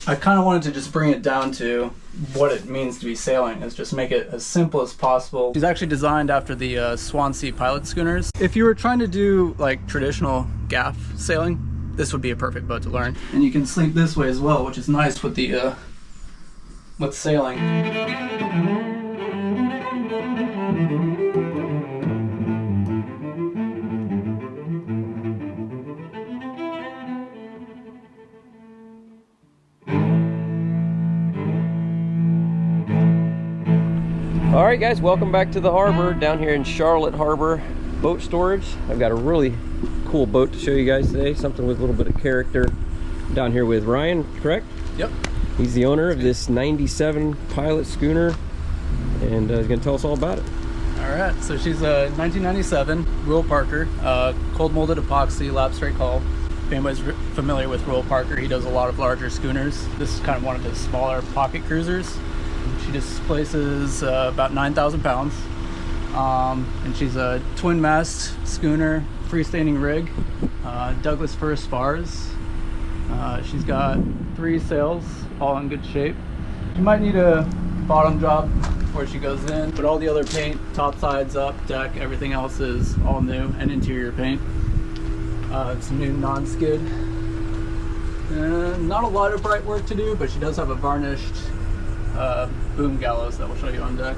I kind of wanted to just bring it down to what it means to be sailing, is just make it as simple as possible. She's actually designed after the Swansea Pilot Schooners. If you were trying to do like traditional gaff sailing, this would be a perfect boat to learn. And you can sleep this way as well, which is nice with the with sailing. All right, guys, welcome back to the harbor down here in Charlotte Harbor boat storage. I've got a really cool boat to show you guys today, something with a little bit of character. Down here with Ryan, correct? Yep. He's the owner of this 97 Pilot Schooner, and he's gonna tell us all about it. All right, so she's a 1997 Reuel Parker, cold molded epoxy lap straight hull. If anybody's familiar with Reuel Parker, he does a lot of larger schooners. This is kind of one of his smaller pocket cruisers. She displaces about 9,000 pounds. And she's a twin mast schooner, freestanding rig, Douglas fir spars. She's got 3 sails, all in good shape. She might need a bottom job before she goes in, but all the other paint, top sides up, deck, everything else is all new, and interior paint. It's new non-skid. Not a lot of bright work to do, but she does have a varnished boom gallows that we'll show you on deck.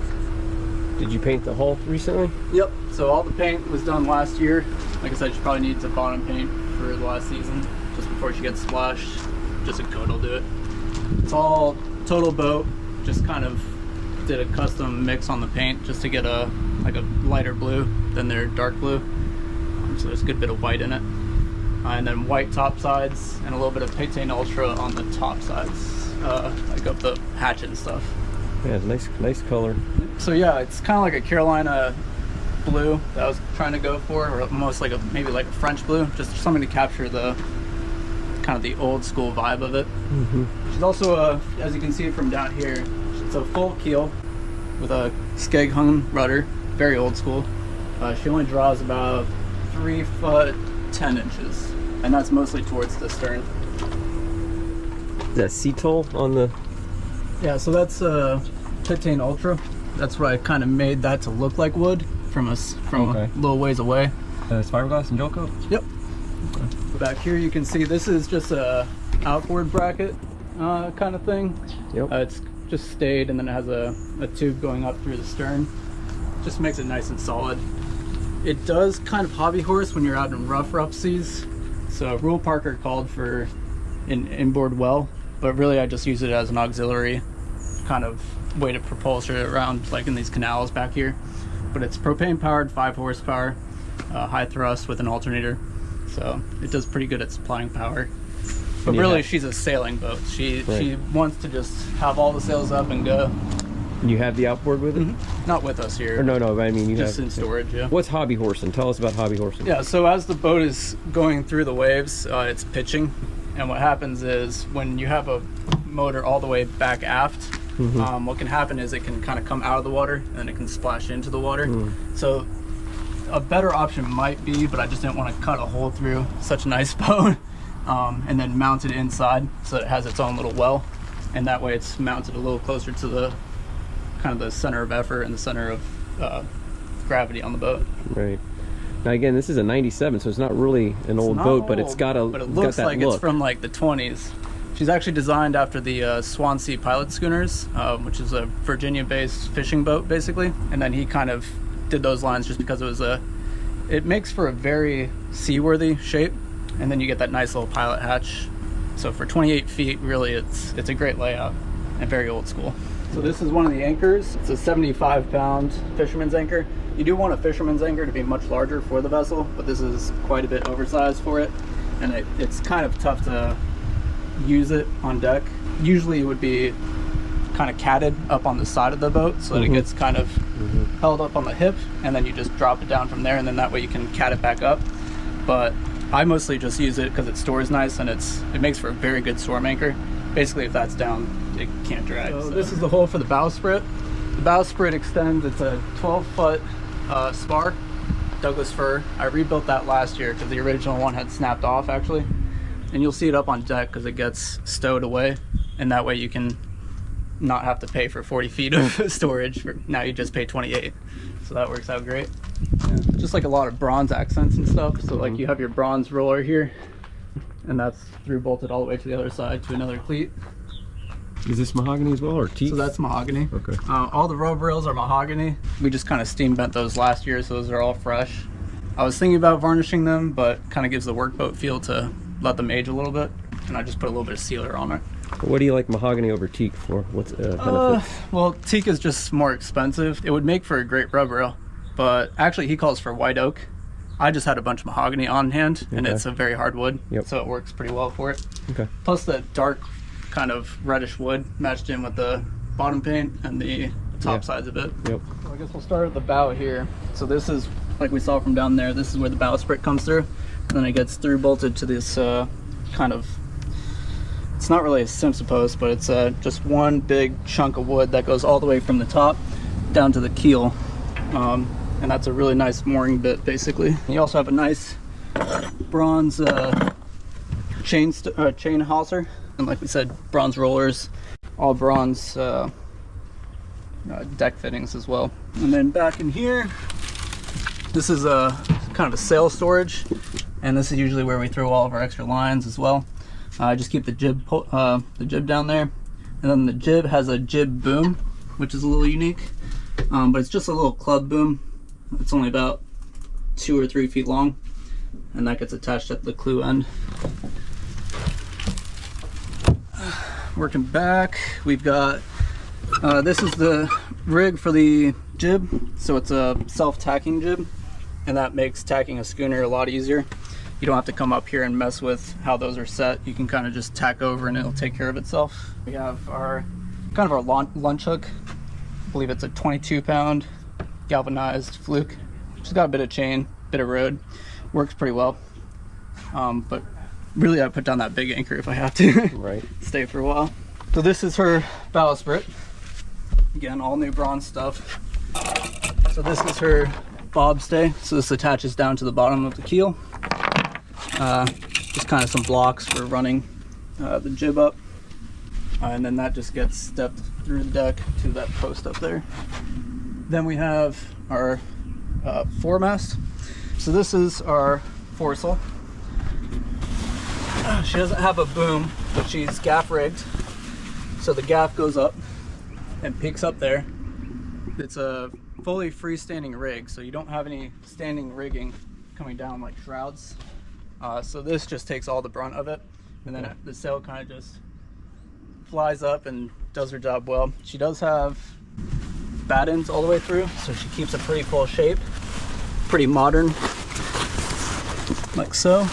Did you paint the hull recently? Yep, so all the paint was done last year. Like I said, she probably needs a bottom paint for the last season, just before she gets splashed. Just a coat will do it. It's all total boat, just kind of did a custom mix on the paint just to get a lighter blue than their dark blue. So there's a good bit of white in it. And then white top sides and a little bit of Pitane Ultra on the top sides, like up the hatchet and stuff. Yeah, nice color. So yeah, it's kind of like a Carolina blue that I was trying to go for, or almost like maybe like a French blue, just something to capture the kind of the old school vibe of it. She's also as you can see from down here, it's a full keel with a skeg hung rudder, very old school. She only draws about 3 foot 10 inches, and that's mostly towards the stern. Is that C-Toll on the... Yeah, so that's Pitane Ultra. That's what I kind of made that to look like wood from a little ways away. It's fiberglass and gel coat? Yep. Okay. Back here you can see this is just a outboard bracket kind of thing. Yep. It's just stayed, and then it has a tube going up through the stern. Just makes it nice and solid. It does kind of hobby horse when you're out in rough seas. So Reuel Parker called for an inboard well, but really I just use it as an auxiliary kind of way to propulsion it around, like in these canals back here. But it's propane powered, 5 horsepower, high thrust with an alternator, so it does pretty good at supplying power. But really she's a sailing boat. She wants to just have all the sails up and go. You have the outboard with it? Not with us here. Or no, I mean you just have, in storage. Yeah. What's hobby horsing? Tell us about hobby horsing. Yeah, so as the boat is going through the waves, it's pitching, and what happens is when you have a motor all the way back aft, what can happen is it can kind of come out of the water and then it can splash into the water. So a better option might be, but I just didn't want to cut a hole through such a nice boat, and then mount it inside so it has its own little well, and that way it's mounted a little closer to the kind of the center of effort and the center of gravity on the boat. Right. Now again, this is a 97, so it's not really an old boat, but it's got but it looks like it's from like the 20s. She's actually designed after the Swansea Pilot Schooners, which is a Virginia-based fishing boat, basically. And then he kind of did those lines just because it was it makes for a very seaworthy shape, and then you get that nice little pilot hatch. So for 28 feet, really, it's a great layout and very old school. So this is one of the anchors. It's a 75-pound fisherman's anchor. You do want a fisherman's anchor to be much larger for the vessel, but this is quite a bit oversized for it, and it's kind of tough to use it on deck. Usually it would be kind of catted up on the side of the boat so that it gets kind of held up on the hip, and then you just drop it down from there, and then that way you can cat it back up. But I mostly just use it because it stores nice, and it makes for a very good storm anchor. Basically, if that's down, it can't drag. So this is the hole for the bowsprit. The bowsprit extends. It's a 12-foot Spar, Douglas fir. I rebuilt that last year because the original one had snapped off, actually. And you'll see it up on deck because it gets stowed away and that way you can not have to pay for 40 feet of storage. Now you just pay 28, so that works out great. Yeah. Just like a lot of bronze accents and stuff. So like you have your bronze roller here, and that's through bolted all the way to the other side to another cleat. Is this mahogany as well, or teak? So that's mahogany. Okay. All the rub rails are mahogany. We just kind of steam bent those last year, so those are all fresh. I was thinking about varnishing them, but kind of gives the workboat feel to let them age a little bit, and I just put a little bit of sealer on it. What do you like mahogany over teak for? What's benefits? Well, teak is just more expensive. It would make for a great rub rail, but actually he calls for white oak. I just had a bunch of mahogany on hand, and it's a very hard wood, so it works pretty well for it. Okay. Plus the dark kind of reddish wood matched in with the bottom paint and the top sides of it. Yep. So I guess we'll start at the bow here. So this is, like we saw from down there, this is where the bowsprit comes through, and then it gets through bolted to this kind of, it's not really a simsa post, but it's just one big chunk of wood that goes all the way from the top down to the keel, and that's a really nice mooring bit basically. You also have a nice bronze chain hawser. And like we said, bronze rollers, all bronze deck fittings as well. And then back in here, this is a kind of a sail storage, and this is usually where we throw all of our extra lines as well. I just keep the jib down there, and then the jib has a jib boom, which is a little unique, but it's just a little club boom. It's only about 2 or 3 feet long, and that gets attached at the clew end. Working back, we've got this is the rig for the jib, so it's a self-tacking jib, and that makes tacking a schooner a lot easier. You don't have to come up here and mess with how those are set. You can kind of just tack over and it'll take care of itself. We have our kind of our lunch hook. I believe it's a 22-pound galvanized fluke. Just got a bit of chain, bit of rode. Works pretty well, but really I put down that big anchor if I have to. Right. Stay for a while. So this is her bowsprit. Again, all new bronze stuff. So this is her bob stay. So this attaches down to the bottom of the keel. Just kind of some blocks for running the jib up. And then that just gets stepped through the deck to that post up there. Then we have our foremast. So this is our foresail. She doesn't have a boom, but she's gaff rigged. So the gaff goes up and peaks up there. It's a fully freestanding rig, so you don't have any standing rigging coming down like shrouds. So this just takes all the brunt of it, and then the sail kind of just flies up and does her job well. She does have battens all the way through, so she keeps a pretty full shape, pretty modern, like so.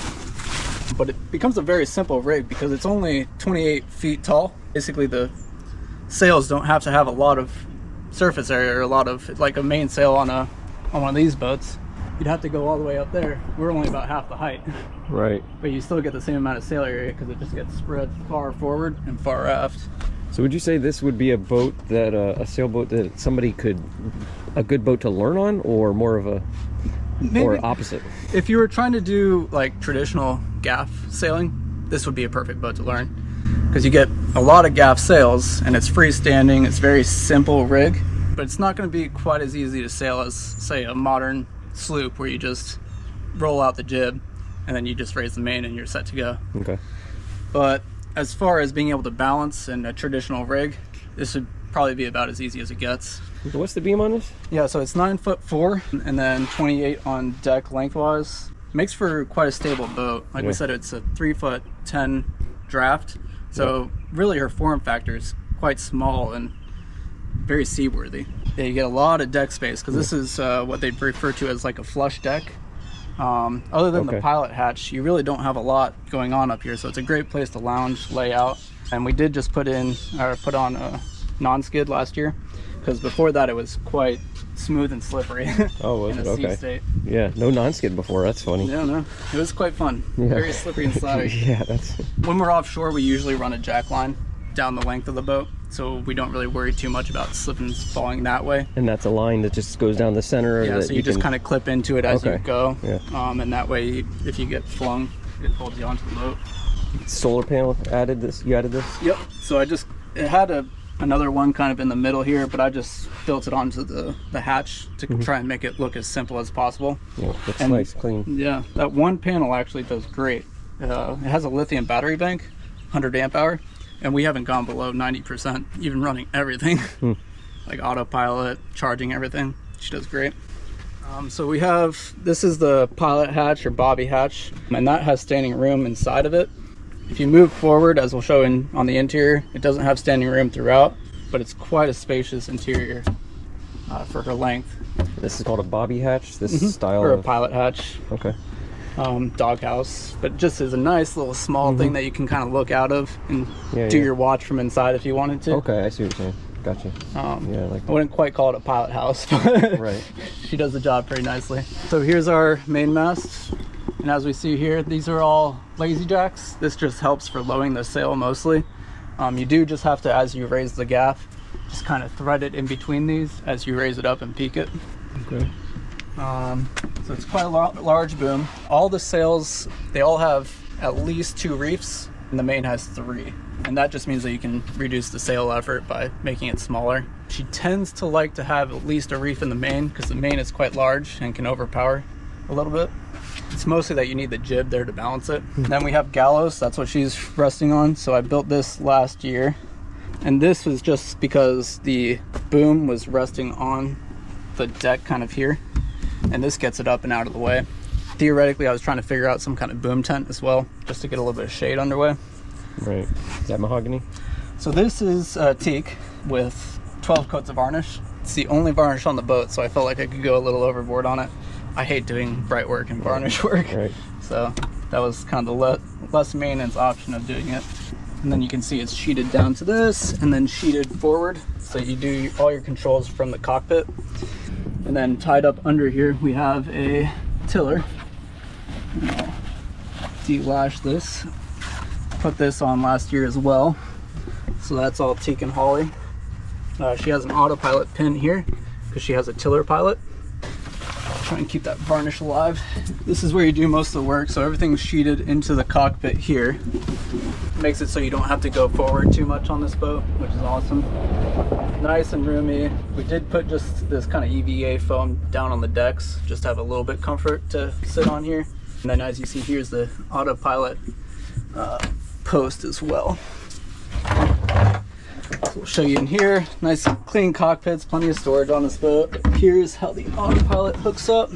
But it becomes a very simple rig because it's only 28 feet tall. Basically the sails don't have to have a lot of surface area, or a lot of, like a main sail on one of these boats. You'd have to go all the way up there. We're only about half the height. Right. But you still get the same amount of sail area because it just gets spread far forward and far aft. So would you say this would be a boat that, a sailboat that somebody could, a good boat to learn on, or more of a, maybe, or opposite? If you were trying to do like traditional gaff sailing, this would be a perfect boat to learn. Because you get a lot of gaff sails and it's freestanding, it's very simple rig, but it's not going to be quite as easy to sail as, say, a modern sloop where you just roll out the jib and then you just raise the main and you're set to go. Okay. But as far as being able to balance in a traditional rig, this would probably be about as easy as it gets. What's the beam on this? Yeah, so it's 9'4" and then 28 on deck lengthwise. Makes for quite a stable boat. Like we said, it's a 3'10" draft. So really her form factor is quite small and very seaworthy. Yeah, you get a lot of deck space because this is what they refer to as like a flush deck. Other than the pilot hatch, you really don't have a lot going on up here, so it's a great place to lounge, lay out. And we did just put on a non-skid last year, because before that it was quite smooth and slippery. Oh, was it? Okay. State. Yeah, no non-skid before. That's funny. Yeah, no, it was quite fun. Yeah. Very slippery and slidey. Yeah, that's. When we're offshore, we usually run a jack line down the length of the boat, so we don't really worry too much about slipping and falling that way. And that's a line that just goes down the center. Yeah, so you just kind of clip into it as you go. Yeah. And that way, if you get flung, it holds you onto the boat. solar panel added this. You added this? Yep. So it had another one kind of in the middle here, but I just built it onto the hatch to try and make it look as simple as possible. Yeah, looks nice, clean. Yeah, that one panel actually does great. It has a lithium battery bank, 100 amp hour, and we haven't gone below 90%, even running everything. Like autopilot, charging everything. She does great. So we have, this is the pilot hatch or bobby hatch, and that has standing room inside of it. If you move forward, as we'll show on the interior, it doesn't have standing room throughout, but it's quite a spacious interior for her length. This is called a bobby hatch, this style or a of... pilot hatch. Okay. Doghouse, but just is a nice little small thing that you can kind of look out of and do your watch from inside if you wanted to. Okay, I see what you're saying. Gotcha. Yeah, I wouldn't quite call it a pilot house, but right. She does the job pretty nicely. So here's our mainmast, and as we see here, these are all lazy jacks. This just helps for lowering the sail mostly. You do just have to, as you raise the gaff, just kind of thread it in between these as you raise it up and peak it. Okay. So it's quite a large boom. All the sails, they all have at least 2 reefs, and the main has 3. And that just means that you can reduce the sail effort by making it smaller. She tends to like to have at least a reef in the main because the main is quite large and can overpower a little bit. It's mostly that you need the jib there to balance it. Then we have gallows, that's what she's resting on. So I built this last year. And this was just because the boom was resting on the deck kind of here. And this gets it up and out of the way. Theoretically, I was trying to figure out some kind of boom tent as well, just to get a little bit of shade underway. Right. Is that mahogany? So this is teak with 12 coats of varnish. It's the only varnish on the boat, so I felt like I could go a little overboard on it. I hate doing bright work and varnish work. Right. So that was kind of the less maintenance option of doing it. And then you can see it's sheeted down to this and then sheeted forward. So you do all your controls from the cockpit. And then tied up under here, we have a tiller. I'll de-lash this. Put this on last year as well. So that's all teak and holly. She has an autopilot pin here because she has a tiller pilot. Try and keep that varnish alive. This is where you do most of the work, so everything's sheeted into the cockpit here. Makes it so you don't have to go forward too much on this boat, which is awesome. Nice and roomy. We did put just this kind of EVA foam down on the decks, just to have a little bit comfort to sit on here. And then as you see, here's the autopilot post as well. So we'll show you in here. Nice clean cockpits, plenty of storage on this boat. Here's how the autopilot hooks up.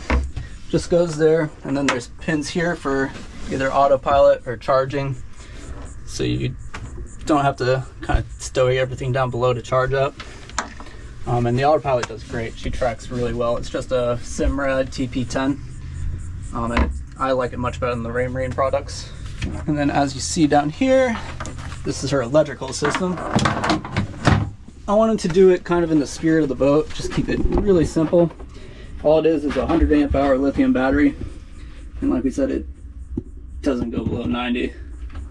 Just goes there, and then there's pins here for either autopilot or charging. So you don't have to kind of stow everything down below to charge up. And the autopilot does great. She tracks really well. It's just a Simrad TP10. And I like it much better than the Raymarine products. And then as you see down here, this is her electrical system. I wanted to do it kind of in the spirit of the boat, just keep it really simple. All it is a 100 amp hour lithium battery. And like we said, it doesn't go below 90.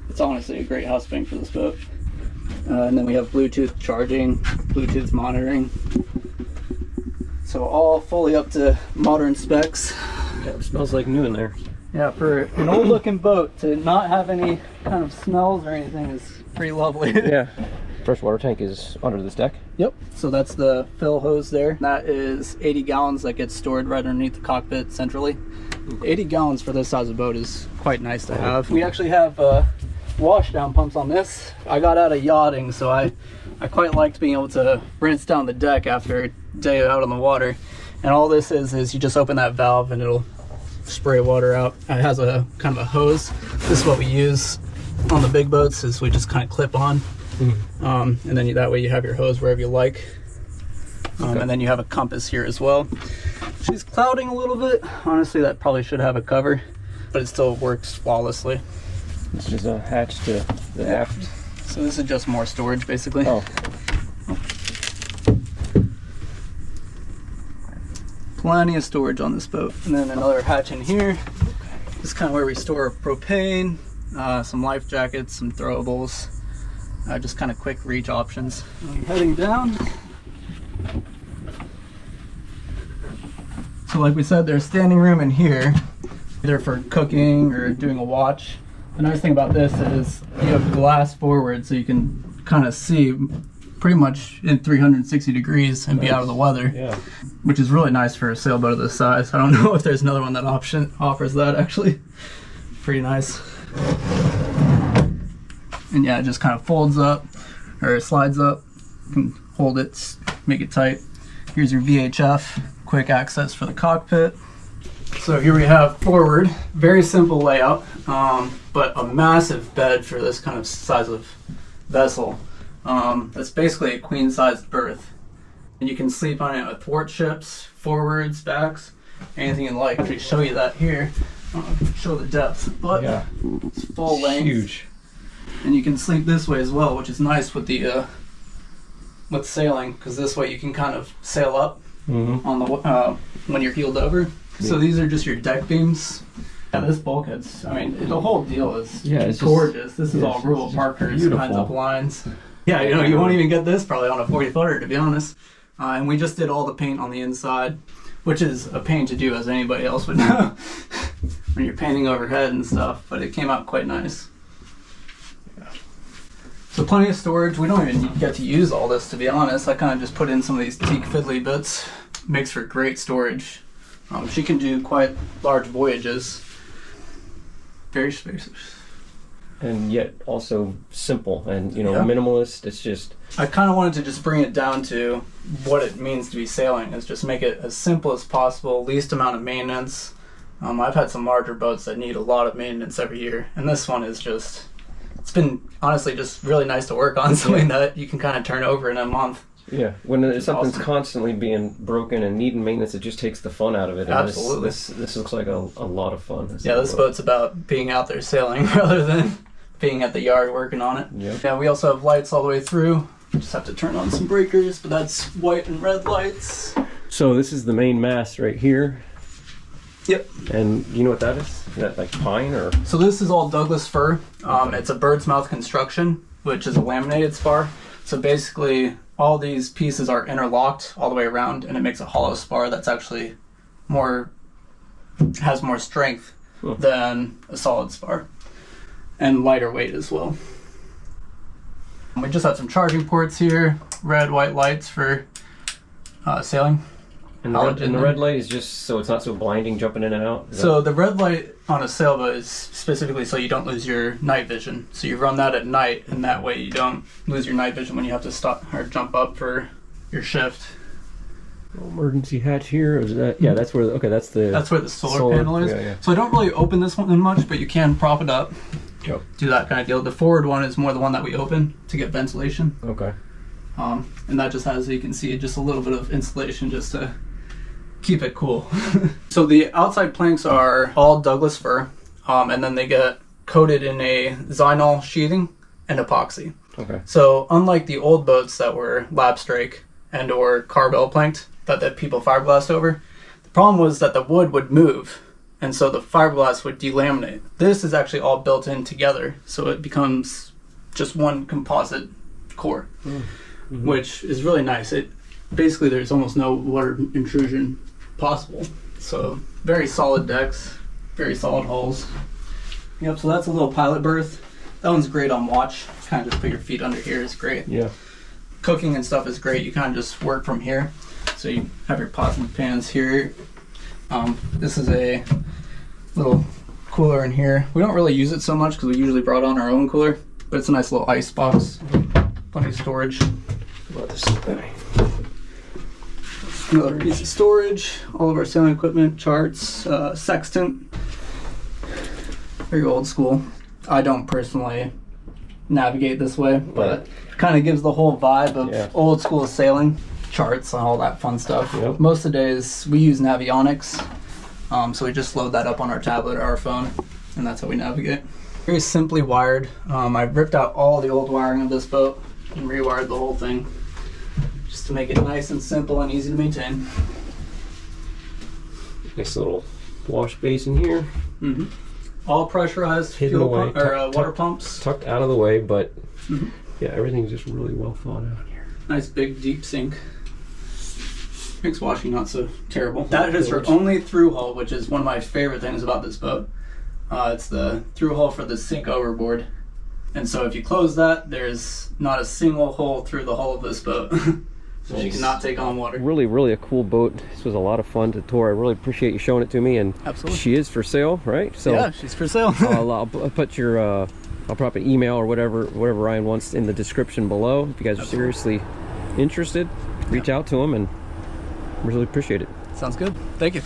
It's honestly a great house bank for this boat. And then we have Bluetooth charging, Bluetooth monitoring. So all fully up to modern specs. Yeah, it smells like new in there. Yeah, for an old looking boat to not have any kind of smells or anything is pretty lovely. Yeah. Freshwater tank is under this deck? Yep. So that's the fill hose there. That is 80 gallons that gets stored right underneath the cockpit centrally. 80 gallons for this size of boat is quite nice to have. We actually have washdown pumps on this. I got out of yachting, so I quite liked being able to rinse down the deck after a day out on the water. And all this is you just open that valve and it'll spray water out. It has a kind of a hose. This is what we use on the big boats, is we just kind of clip on. And then that way you have your hose wherever you like. And then you have a compass here as well. She's clouding a little bit. Honestly, that probably should have a cover, but it still works flawlessly. It's just a hatch to the aft. So this is just more storage basically. Oh. Plenty of storage on this boat. And then another hatch in here. This is kind of where we store propane, some life jackets, some throwables. Just kind of quick reach options. Heading down. So like we said, there's standing room in here, either for cooking or doing a watch. The nice thing about this is you have glass forward, so you can kind of see pretty much in 360 degrees and be out of the weather, which is really nice for a sailboat of this size. I don't know if there's another one that offers that, actually. Pretty nice. And yeah, it just kind of folds up or slides up. You can hold it, make it tight. Here's your VHF, quick access for the cockpit. So here we have forward, very simple layout, but a massive bed for this kind of size of vessel. That's basically a queen-sized berth. And you can sleep on it athwartships, forwards, backs, anything you like. I'll actually show you that here. Show the depth, but it's full length. Huge. And you can sleep this way as well, which is nice with the with sailing, because this way you can kind of sail up on the when you're heeled over. So these are just your deck beams. Yeah, this bulkhead's, I mean, the whole deal is it's gorgeous. This is all Reuel Parker's kinds of lines. Yeah, you know, you won't even get this probably on a 40-footer, to be honest. And we just did all the paint on the inside, which is a pain to do, as anybody else would know, when you're painting overhead and stuff, but it came out quite nice. So plenty of storage. We don't even get to use all this, to be honest. I kind of just put in some of these teak fiddly bits. Makes for great storage. She can do quite large voyages. Very spacious. And yet also simple and, you know, minimalist. It's just... I kind of wanted to just bring it down to what it means to be sailing. Is just make it as simple as possible, least amount of maintenance. I've had some larger boats that need a lot of maintenance every year. And this one is just... It's been honestly just really nice to work on, something that you can kind of turn over in a month. Yeah, when something's constantly being broken and needing maintenance, it just takes the fun out of it. And Absolutely. This looks like a lot of fun. This boat's about being out there sailing rather than being at the yard working on it. Yeah, we also have lights all the way through. Just have to turn on some breakers, but that's white and red lights. So this is the main mast right here. Yep. And you know what that is? Is that like pine or? So this is all Douglas fir. It's a bird's mouth construction, which is a laminated spar. So basically all these pieces are interlocked all the way around, and it makes a hollow spar that's actually has more strength than a solid spar, and lighter weight as well. We just have some charging ports here, red, white lights for sailing. And the red light is just so it's not so blinding jumping in and out? So the red light on a sailboat is specifically so you don't lose your night vision. So you run that at night, and that way you don't lose your night vision when you have to stop or jump up for your shift. Emergency hatch here, or is that? Yeah, that's where. Okay, that's where the solar panel is. Yeah. So I don't really open this one much, but you can prop it up. Yep. Do that kind of deal. The forward one is more the one that we open to get ventilation. Okay. And that just has, you can see, just a little bit of insulation just to keep it cool. So the outside planks are all Douglas fir, and then they get coated in a Zinol sheathing and epoxy. Okay. So unlike the old boats that were lap strake and or carbell planked that people fiberglassed over, the problem was that the wood would move, and so the fiberglass would delaminate. This is actually all built in together, so it becomes just one composite core, which is really nice. It basically, there's almost no water intrusion possible. So very solid decks, very solid hulls. Yep, so that's a little pilot berth. That one's great on watch. Kind of just put your feet under here is great. Yeah. Cooking and stuff is great. You kind of just work from here. So you have your pots and pans here. This is a little cooler in here. We don't really use it so much because we usually brought on our own cooler, but it's a nice little ice box. Plenty of storage. About this thing. Another piece of storage, all of our sailing equipment, charts, sextant. Very old school. I don't personally navigate this way, but it kind of gives the whole vibe of old school sailing, charts and all that fun stuff. Yep. Most of the days we use Navionics, so we just load that up on our tablet or our phone, and that's how we navigate. Very simply wired. I ripped out all the old wiring of this boat and rewired the whole thing, just to make it nice and simple and easy to maintain. Nice little wash basin here. All pressurized hidden away, water pumps. Tucked out of the way, but yeah, everything's just really well thought out here. Nice big deep sink. Makes washing not so terrible. That is her only through hull, which is one of my favorite things about this boat. It's the through hole for the sink overboard. And so if you close that, there's not a single hole through the hull of this boat. So she cannot take on water. Really a cool boat. This was a lot of fun to tour. I really appreciate you showing it to me. And absolutely, she is for sale, right? So yeah, she's for sale. I'll put your I'll drop an email or whatever Ryan wants in the description below. If you guys are seriously interested, reach out to him, and really appreciate it. Sounds good. Thank you.